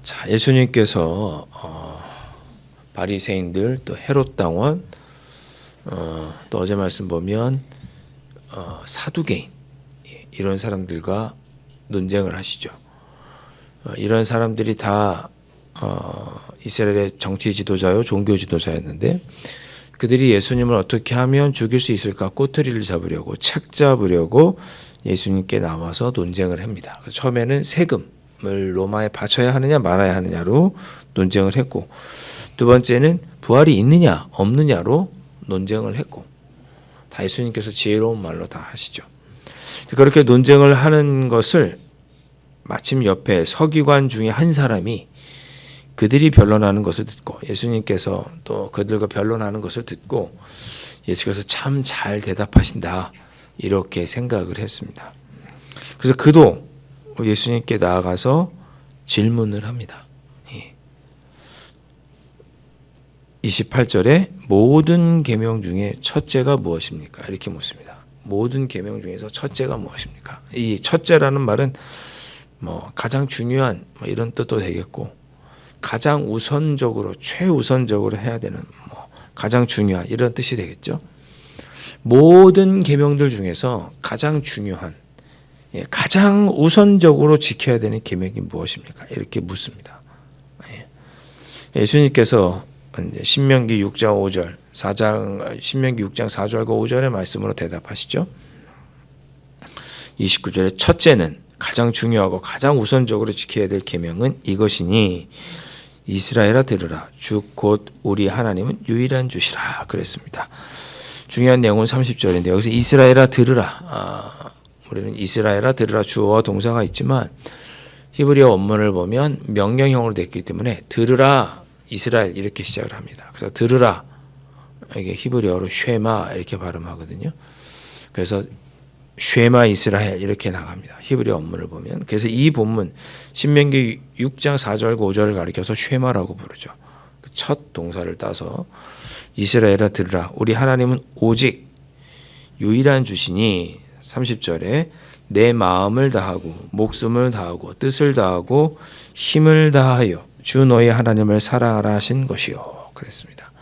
자, 예수님께서 바리새인들 또 헤롯 당원 또 어제 말씀 보면 사두개인 이런 사람들과 논쟁을 하시죠. 이런 사람들이 다 이스라엘의 정치 지도자요 종교 지도자였는데 그들이 예수님을 어떻게 하면 죽일 수 있을까 꼬투리를 잡으려고 책 잡으려고 예수님께 나와서 논쟁을 합니다. 그래서 처음에는 세금을 로마에 바쳐야 하느냐 말아야 하느냐로 논쟁을 했고 두 번째는 부활이 있느냐 없느냐로 논쟁을 했고 다 예수님께서 지혜로운 말로 다 하시죠. 그렇게 논쟁을 하는 것을 마침 옆에 서기관 중에 한 사람이 그들이 변론하는 것을 듣고 예수님께서 또 그들과 변론하는 것을 듣고 예수께서 참 잘 대답하신다 이렇게 생각을 했습니다. 그래서 그도 예수님께 나아가서 질문을 합니다. 28절에 모든 계명 중에 첫째가 무엇입니까? 이렇게 묻습니다. 모든 계명 중에서 첫째가 무엇입니까? 이 첫째라는 말은 가장 중요한 이런 뜻도 되겠고 가장 우선적으로 최우선적으로 해야 되는 가장 중요한 이런 뜻이 되겠죠. 모든 계명들 중에서 가장 중요한 가장 우선적으로 지켜야 되는 계명이 무엇입니까? 이렇게 묻습니다. 예수님께서 신명기 6장 5절 4장 신명기 6장 4절과 5절의 말씀으로 대답하시죠. 29절에 첫째는 가장 중요하고 가장 우선적으로 지켜야 될 계명은 이것이니 이스라엘아 들으라 주 곧 우리 하나님은 유일한 주시라 그랬습니다. 중요한 내용은 30절인데 여기서 이스라엘아 들으라 우리는 이스라엘아 들으라 주어와 동사가 있지만 히브리어 원문을 보면 명령형으로 됐기 때문에 들으라 이스라엘 이렇게 시작을 합니다. 그래서 들으라 이게 히브리어로 쉐마 이렇게 발음하거든요. 그래서 쉐마 이스라엘 이렇게 나갑니다. 히브리어 원문을 보면. 그래서 이 본문 신명기 6장 4절과 5절을 가리켜서 쉐마라고 부르죠. 첫 동사를 따서 이스라엘아 들으라 우리 하나님은 오직 유일한 주시니 30절에 내 마음을 다하고 목숨을 다하고 뜻을 다하고 힘을 다하여 주 너희 하나님을 사랑하라 하신 것이요 그랬습니다.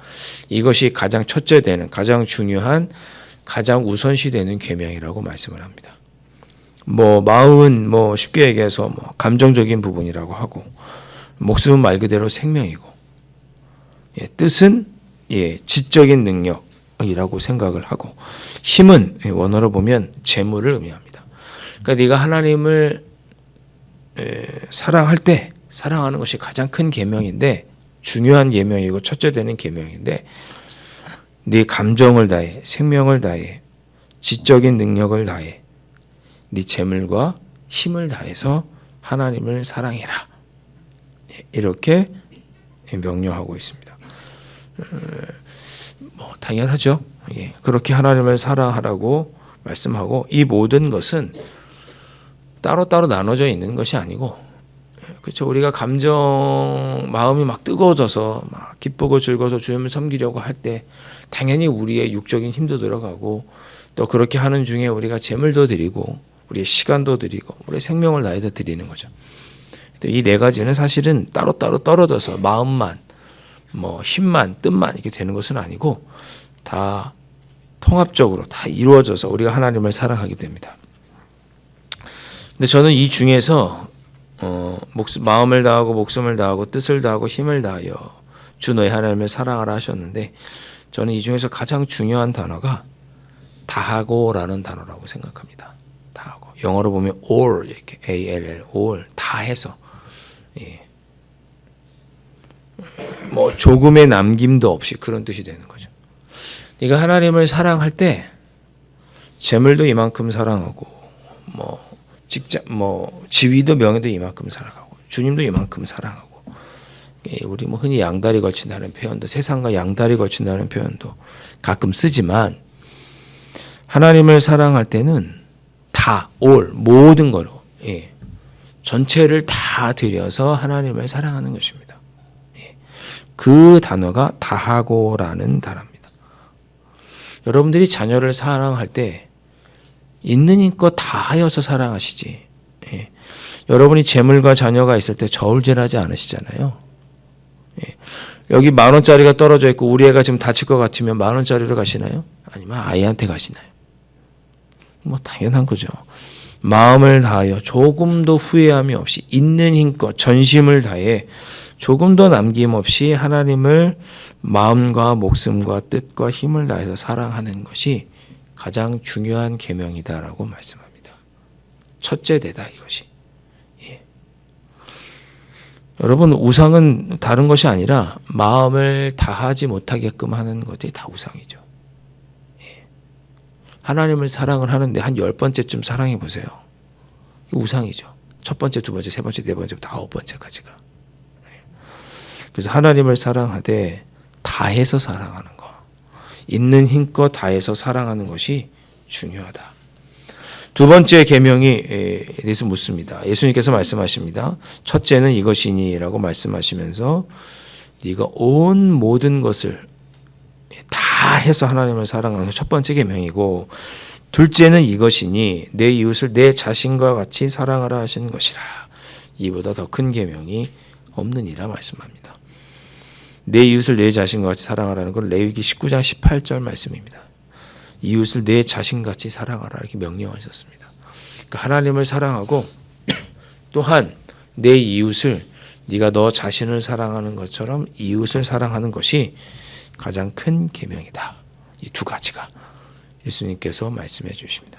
이것이 가장 첫째 되는 가장 중요한 가장 우선시 되는 계명이라고 말씀을 합니다. 마음은 쉽게 얘기해서 감정적인 부분이라고 하고 목숨은 말 그대로 생명이고 뜻은 지적인 능력이라고 생각을 하고 힘은 원어로 보면 재물을 의미합니다. 그러니까 네가 하나님을 사랑할 때 사랑하는 것이 가장 큰 계명인데 중요한 계명이고 첫째 되는 계명인데 네 감정을 다해 생명을 다해 지적인 능력을 다해 네 재물과 힘을 다해서 하나님을 사랑해라 이렇게 명령하고 있습니다. 당연하죠. 그렇게 하나님을 사랑하라고 말씀하고 이 모든 것은 따로따로 나눠져 있는 것이 아니고 그렇죠. 우리가 마음이 막 뜨거워져서 막 기쁘고 즐거워서 주님을 섬기려고 할 때 당연히 우리의 육적인 힘도 들어가고 또 그렇게 하는 중에 우리가 재물도 드리고 우리의 시간도 드리고 우리의 생명을 다해서 드리는 거죠. 이 네 가지는 사실은 따로따로 떨어져서 마음만 힘만 뜻만 이렇게 되는 것은 아니고 다 통합적으로 다 이루어져서 우리가 하나님을 사랑하게 됩니다. 근데 저는 이 중에서 마음을 다하고 목숨을 다하고 뜻을 다하고 힘을 다하여 주 너희 하나님을 사랑하라 하셨는데 저는 이 중에서 가장 중요한 단어가 다하고라는 단어라고 생각합니다. 다하고 영어로 보면 all 이렇게 all all 다 해서 조금의 남김도 없이 그런 뜻이 되는 거죠. 네가 하나님을 사랑할 때 재물도 이만큼 사랑하고 지위도 명예도 이만큼 사랑하고 주님도 이만큼 사랑하고 우리 흔히 양다리 걸친다는 표현도 세상과 양다리 걸친다는 표현도 가끔 쓰지만 하나님을 사랑할 때는 다 all 모든 거로 전체를 다 들여서 하나님을 사랑하는 것입니다. 그 단어가 다하고라는 단어입니다. 여러분들이 자녀를 사랑할 때 있는 힘껏 다하여서 사랑하시지. 예. 여러분이 재물과 자녀가 있을 때 저울질하지 않으시잖아요. 예. 여기 10,000원짜리가 떨어져 있고 우리 애가 지금 다칠 것 같으면 10,000원짜리로 가시나요? 아니면 아이한테 가시나요? 뭐 당연한 거죠. 마음을 다하여 조금도 후회함이 없이 있는 힘껏 전심을 다해 조금도 남김없이 하나님을 마음과 목숨과 뜻과 힘을 다해서 사랑하는 것이 가장 중요한 계명이다라고 말씀합니다. 첫째 되다 이것이. 예. 여러분 우상은 다른 것이 아니라 마음을 다하지 못하게끔 하는 것이 다 우상이죠. 예. 하나님을 사랑을 하는데 한 10번째쯤 사랑해 보세요. 우상이죠. 첫 번째, 두 번째, 세 번째, 네 번째부터 9번째까지가. 그래서 하나님을 사랑하되 다해서 사랑하는 것, 있는 힘껏 다해서 사랑하는 것이 중요하다. 두 번째 계명이 예수 묻습니다. 예수님께서 말씀하십니다. 첫째는 이것이니라고 말씀하시면서 네가 온 모든 것을 다 해서 하나님을 사랑하는 것이 첫 번째 계명이고, 둘째는 이것이니 내 이웃을 내 자신과 같이 사랑하라 하시는 것이라. 이보다 더 큰 계명이 없느니라 말씀합니다. 내 이웃을 내 자신과 같이 사랑하라는 건 레위기 19장 18절 말씀입니다. 이웃을 내 자신같이 사랑하라 이렇게 명령하셨습니다. 그러니까 하나님을 사랑하고 또한 내 이웃을 네가 너 자신을 사랑하는 것처럼 이웃을 사랑하는 것이 가장 큰 계명이다. 이 두 가지가 예수님께서 말씀해 주십니다.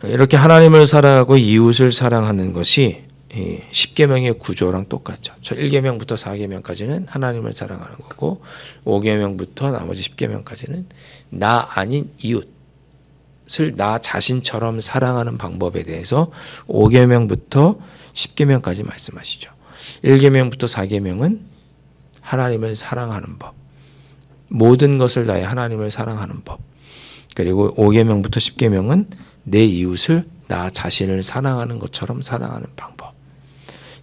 이렇게 하나님을 사랑하고 이웃을 사랑하는 것이 10계명의 구조랑 똑같죠. 1계명부터 4계명까지는 하나님을 사랑하는 거고 5계명부터 나머지 10계명까지는 나 아닌 이웃을 나 자신처럼 사랑하는 방법에 대해서 5계명부터 10계명까지 말씀하시죠. 1계명부터 4계명은 하나님을 사랑하는 법, 모든 것을 다해 하나님을 사랑하는 법, 그리고 5계명부터 10계명은 내 이웃을 나 자신을 사랑하는 것처럼 사랑하는 방법.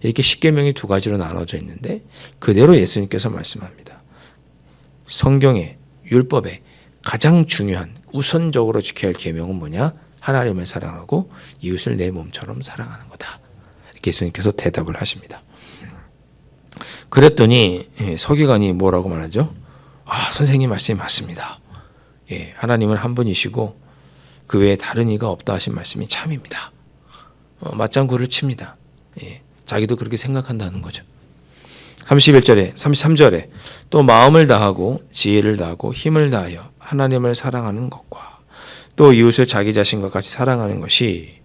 이렇게 10계명이 두 가지로 나눠져 있는데 그대로 예수님께서 말씀합니다. 성경의 율법에 가장 중요한 우선적으로 지켜야 할 계명은 뭐냐? 하나님을 사랑하고 이웃을 내 몸처럼 사랑하는 거다. 이렇게 예수님께서 대답을 하십니다. 그랬더니 서기관이 뭐라고 말하죠? 선생님 말씀이 맞습니다. 하나님은 한 분이시고 그 외에 다른 이가 없다 하신 말씀이 참입니다. 맞장구를 칩니다. 자기도 그렇게 생각한다는 거죠. 31절에 33절에 또 마음을 다하고 지혜를 다하고 힘을 다하여 하나님을 사랑하는 것과 또 이웃을 자기 자신과 같이 사랑하는 것이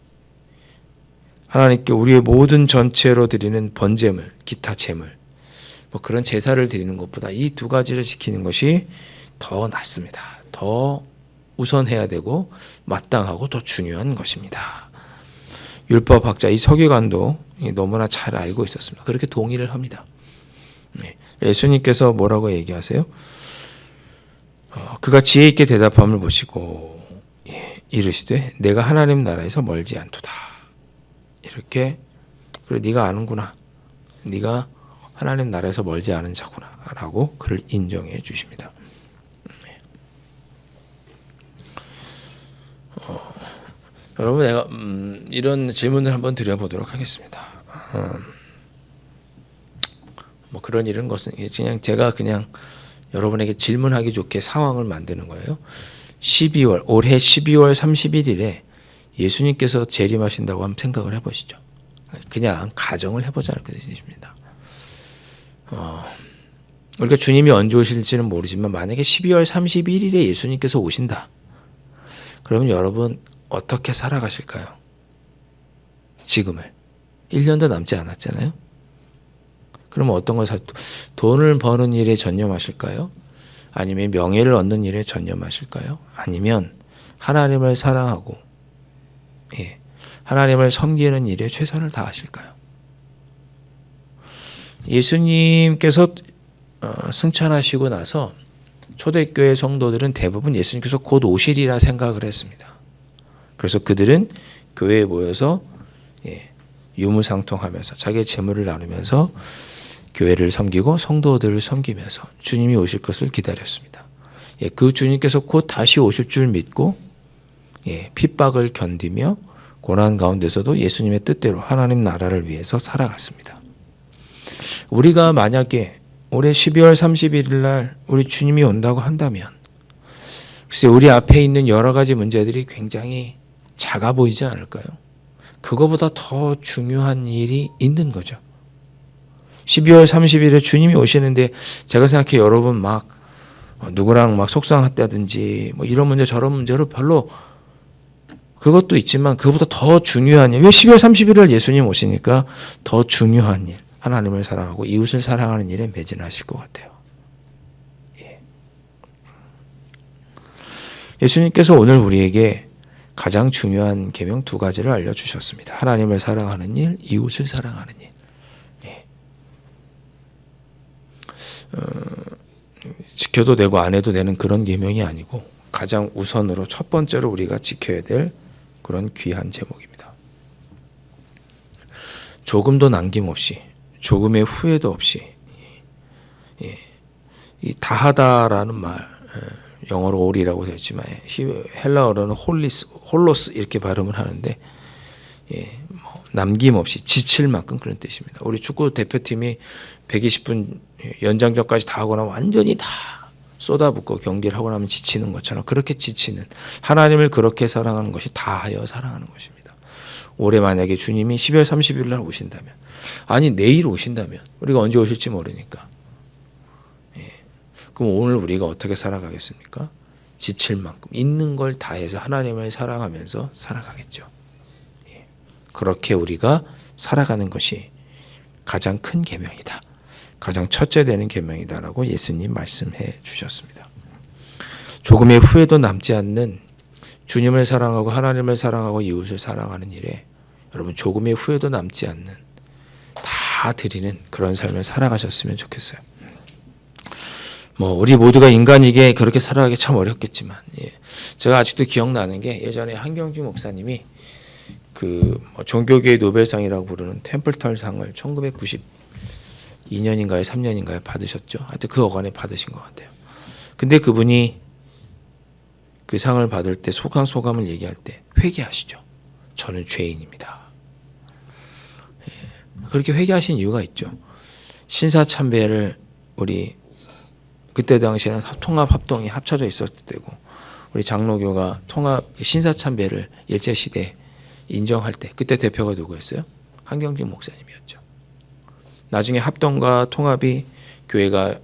하나님께 우리의 모든 전체로 드리는 번제물, 기타 제물, 그런 제사를 드리는 것보다 이 두 가지를 지키는 것이 더 낫습니다. 더 우선해야 되고 마땅하고 더 중요한 것입니다. 율법학자 이 서기관도 너무나 잘 알고 있었습니다. 그렇게 동의를 합니다. 예수님께서 뭐라고 얘기하세요? 그가 지혜 있게 대답함을 보시고 이르시되 내가 하나님 나라에서 멀지 않도다. 이렇게 그래 네가 아는구나. 네가 하나님 나라에서 멀지 않은 자구나 라고 그를 인정해 주십니다. 여러분 내가 이런 질문을 한번 드려보도록 하겠습니다. 그런 이런 것은 그냥 제가 그냥 여러분에게 질문하기 좋게 상황을 만드는 거예요. 올해 12월 31일에 예수님께서 재림하신다고 한번 생각을 해보시죠. 그냥 가정을 해보자는 뜻입니다. 우리가 주님이 언제 오실지는 모르지만 만약에 12월 31일에 예수님께서 오신다. 그러면 여러분 어떻게 살아가실까요? 지금을. 1년도 남지 않았잖아요. 그러면 어떤 걸 돈을 버는 일에 전념하실까요? 아니면 명예를 얻는 일에 전념하실까요? 아니면 하나님을 사랑하고 하나님을 섬기는 일에 최선을 다하실까요? 예수님께서 승천하시고 나서 초대교회 성도들은 대부분 예수님께서 곧 오시리라 생각을 했습니다. 그래서 그들은 교회에 모여서 유무상통하면서 자기의 재물을 나누면서 교회를 섬기고 성도들을 섬기면서 주님이 오실 것을 기다렸습니다. 그 주님께서 곧 다시 오실 줄 믿고 핍박을 견디며 고난 가운데서도 예수님의 뜻대로 하나님 나라를 위해서 살아갔습니다. 우리가 만약에 올해 12월 31일 날 우리 주님이 온다고 한다면 글쎄 우리 앞에 있는 여러 가지 문제들이 굉장히 작아 보이지 않을까요? 그거보다 더 중요한 일이 있는 거죠. 12월 30일에 주님이 오시는데 제가 생각해 여러분 막 누구랑 막 속상했다든지 뭐 이런 문제 저런 문제로 별로 그것도 있지만 그보다 더 중요한 일, 왜 12월 31일 예수님 오시니까 더 중요한 일, 하나님을 사랑하고 이웃을 사랑하는 일에 매진하실 것 같아요. 예수님께서 오늘 우리에게 가장 중요한 계명 두 가지를 알려주셨습니다. 하나님을 사랑하는 일, 이웃을 사랑하는 일. 지켜도 되고 안 해도 되는 그런 계명이 아니고 가장 우선으로 첫 번째로 우리가 지켜야 될 그런 귀한 제목입니다. 조금도 남김없이 조금의 후회도 없이 이 다하다라는 말 영어로 올이라고 되어 있지만 헬라어로는 홀로스 이렇게 발음을 하는데 남김없이 지칠 만큼 그런 뜻입니다. 우리 축구 대표팀이 120분 연장전까지 다 하고 나면 완전히 다 쏟아붓고 경기를 하고 나면 지치는 것처럼 그렇게 지치는 하나님을 그렇게 사랑하는 것이 다하여 사랑하는 것입니다. 올해 만약에 주님이 12월 30일 날 오신다면 아니 내일 오신다면 우리가 언제 오실지 모르니까 그럼 오늘 우리가 어떻게 살아가겠습니까? 지칠 만큼 있는 걸 다해서 하나님을 사랑하면서 살아가겠죠. 그렇게 우리가 살아가는 것이 가장 큰 계명이다. 가장 첫째 되는 계명이다라고 예수님 말씀해 주셨습니다. 조금의 후회도 남지 않는 주님을 사랑하고 하나님을 사랑하고 이웃을 사랑하는 일에 여러분 조금의 후회도 남지 않는 다 드리는 그런 삶을 살아가셨으면 좋겠어요. 우리 모두가 인간이게 그렇게 살아가기 참 어렵겠지만 제가 아직도 기억나는 게 예전에 한경주 목사님이 종교계의 노벨상이라고 부르는 템플턴 상을 1992년인가에 3년인가에 받으셨죠. 하여튼 그 어간에 받으신 것 같아요. 근데 그분이 그 상을 받을 때 소감을 얘기할 때 회개하시죠. 저는 죄인입니다. 그렇게 회개하신 이유가 있죠. 신사참배를 우리 그때 당시에는 통합합동이 합쳐져 있었을 때고 우리 장로교가 통합 신사참배를 일제시대에 인정할 때 그때 대표가 누구였어요? 한경진 목사님이었죠. 나중에 합동과 통합이 교회가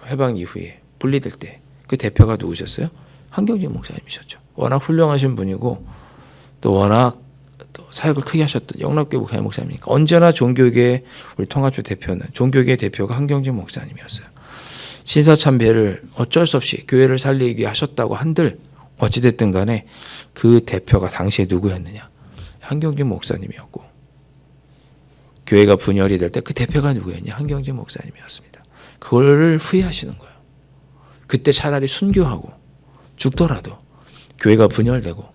해방 이후에 분리될 때 그 대표가 누구셨어요? 한경진 목사님이셨죠. 워낙 훌륭하신 분이고 또 워낙 또 사역을 크게 하셨던 영락교회 목사님이니까 언제나 종교계 우리 통합주 대표는 종교계 대표가 한경진 목사님이었어요. 신사참배를 어쩔 수 없이 교회를 살리기 위해 하셨다고 한들 어찌됐든 간에 그 대표가 당시에 누구였느냐? 한경진 목사님이었고 교회가 분열이 될 때 그 대표가 누구였냐? 한경진 목사님이었습니다. 그걸 후회하시는 거예요. 그때 차라리 순교하고 죽더라도 교회가 분열되고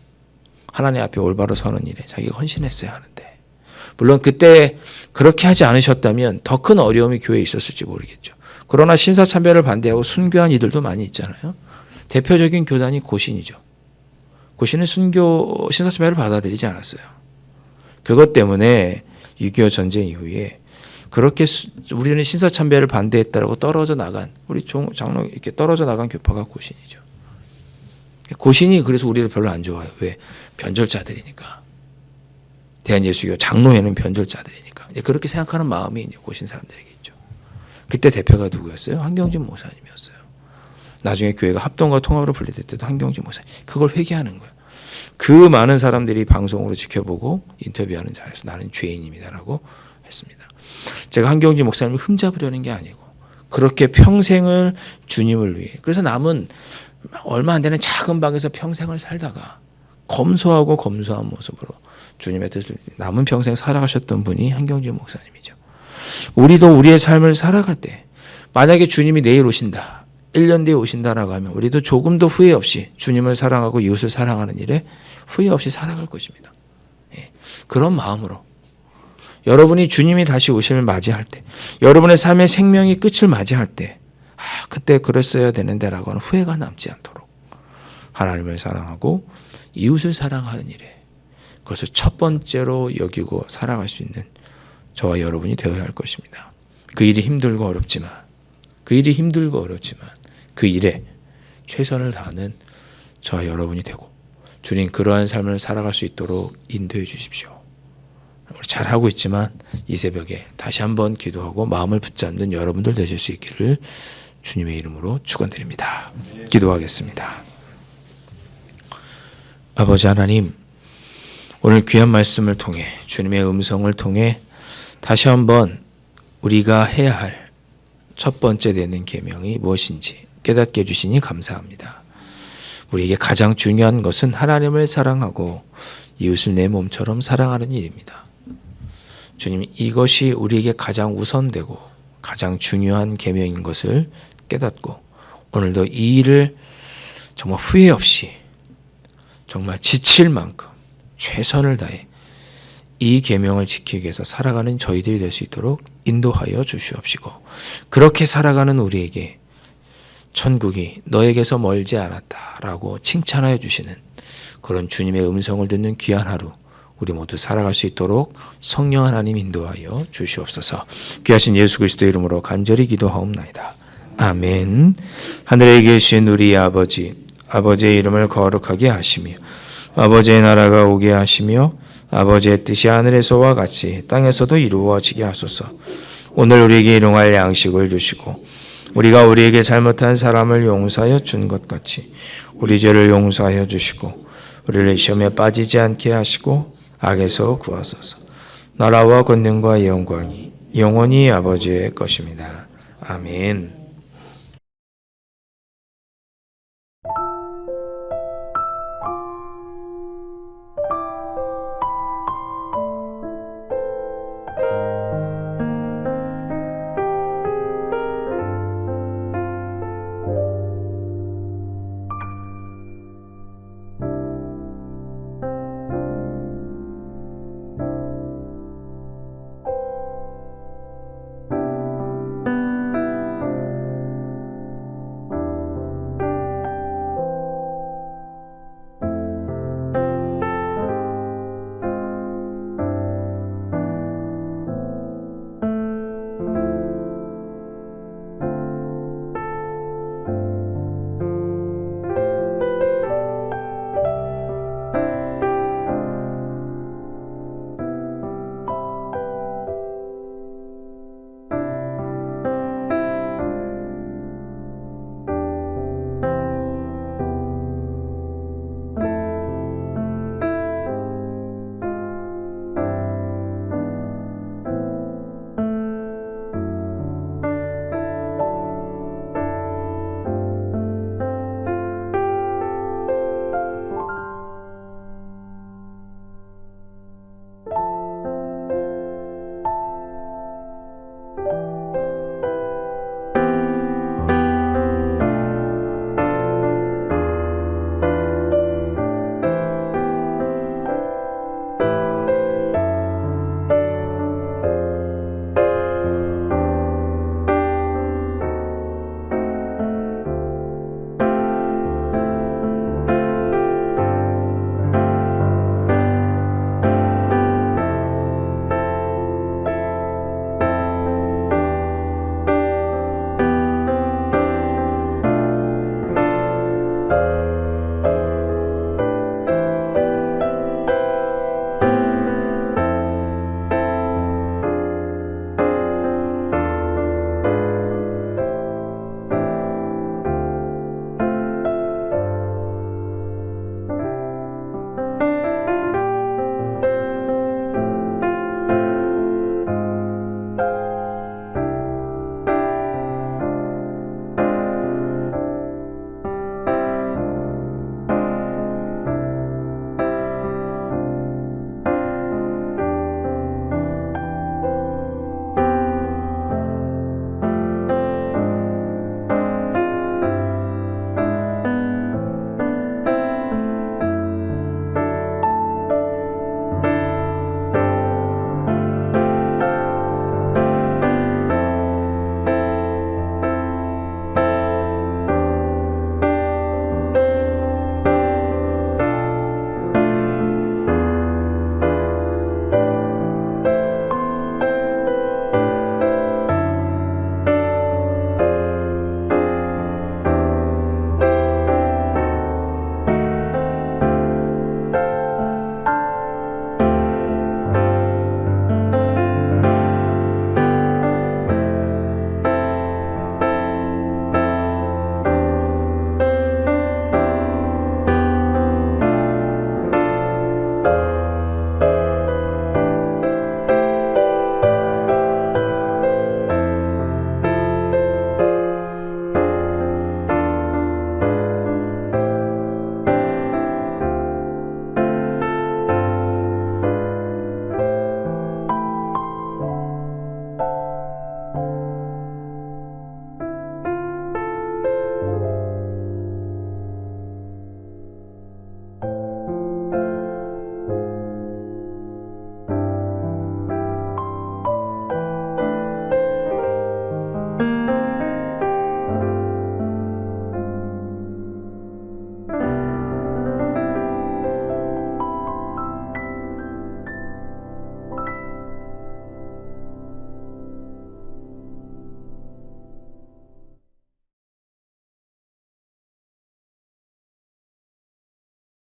하나님 앞에 올바로 서는 일에 자기가 헌신했어야 하는데 물론 그때 그렇게 하지 않으셨다면 더 큰 어려움이 교회에 있었을지 모르겠죠. 그러나 신사참배를 반대하고 순교한 이들도 많이 있잖아요. 대표적인 교단이 고신이죠. 고신은 신사참배를 받아들이지 않았어요. 그것 때문에 6.25 전쟁 이후에 그렇게 우리는 신사참배를 반대했다라고 떨어져 나간 우리 장로 이렇게 떨어져 나간 교파가 고신이죠. 고신이 그래서 우리를 별로 안 좋아요. 왜? 변절자들이니까. 대한예수교 장로회는 변절자들이니까. 그렇게 생각하는 마음이 이제 고신 사람들에게 있죠. 그때 대표가 누구였어요? 한경진 목사님이었어요. 나중에 교회가 합동과 통합으로 분리될 때도 한경진 목사님. 그걸 회개하는 거예요. 그 많은 사람들이 방송으로 지켜보고 인터뷰하는 자리에서 나는 죄인입니다라고 했습니다. 제가 한경진 목사님을 흠잡으려는 게 아니고 그렇게 평생을 주님을 위해 그래서 남은 얼마 안 되는 작은 방에서 평생을 살다가 검소하고 검소한 모습으로 주님의 뜻을 남은 평생 살아가셨던 분이 한경진 목사님이죠. 우리도 우리의 삶을 살아갈 때 만약에 주님이 내일 오신다 1년 뒤에 오신다라고 하면 우리도 조금도 후회 없이 주님을 사랑하고 이웃을 사랑하는 일에 후회 없이 살아갈 것입니다. 그런 마음으로 여러분이 주님이 다시 오심을 맞이할 때 여러분의 삶의 생명이 끝을 맞이할 때 그때 그랬어야 되는데라고 하는 후회가 남지 않도록 하나님을 사랑하고 이웃을 사랑하는 일에 그것을 첫 번째로 여기고 살아갈 수 있는 저와 여러분이 되어야 할 것입니다. 그 일이 힘들고 어렵지만 그 일에 최선을 다하는 저와 여러분이 되고 주님 그러한 삶을 살아갈 수 있도록 인도해 주십시오. 우리 잘하고 있지만 이 새벽에 다시 한번 기도하고 마음을 붙잡는 여러분들 되실 수 있기를 주님의 이름으로 축원드립니다. 기도하겠습니다. 아버지 하나님, 오늘 귀한 말씀을 통해 주님의 음성을 통해 다시 한번 우리가 해야 할 첫 번째 되는 계명이 무엇인지 깨닫게 해주시니 감사합니다. 우리에게 가장 중요한 것은 하나님을 사랑하고 이웃을 내 몸처럼 사랑하는 일입니다. 주님, 이것이 우리에게 가장 우선되고 가장 중요한 계명인 것을 깨닫고 오늘도 이 일을 정말 후회 없이 정말 지칠 만큼 최선을 다해 이 계명을 지키기 위해서 살아가는 저희들이 될 수 있도록 인도하여 주시옵시고 그렇게 살아가는 우리에게 천국이 너에게서 멀지 않았다라고 칭찬하여 주시는 그런 주님의 음성을 듣는 귀한 하루 우리 모두 살아갈 수 있도록 성령 하나님 인도하여 주시옵소서. 귀하신 예수 그리스도의 이름으로 간절히 기도하옵나이다. 아멘. 하늘에 계신 우리 아버지, 아버지의 이름을 거룩하게 하시며 아버지의 나라가 오게 하시며 아버지의 뜻이 하늘에서와 같이 땅에서도 이루어지게 하소서. 오늘 우리에게 일용할 양식을 주시고 우리가 우리에게 잘못한 사람을 용서하여 준 것 같이 우리 죄를 용서하여 주시고 우리를 시험에 빠지지 않게 하시고 악에서 구하소서. 나라와 권능과 영광이 영원히 아버지의 것입니다. 아멘.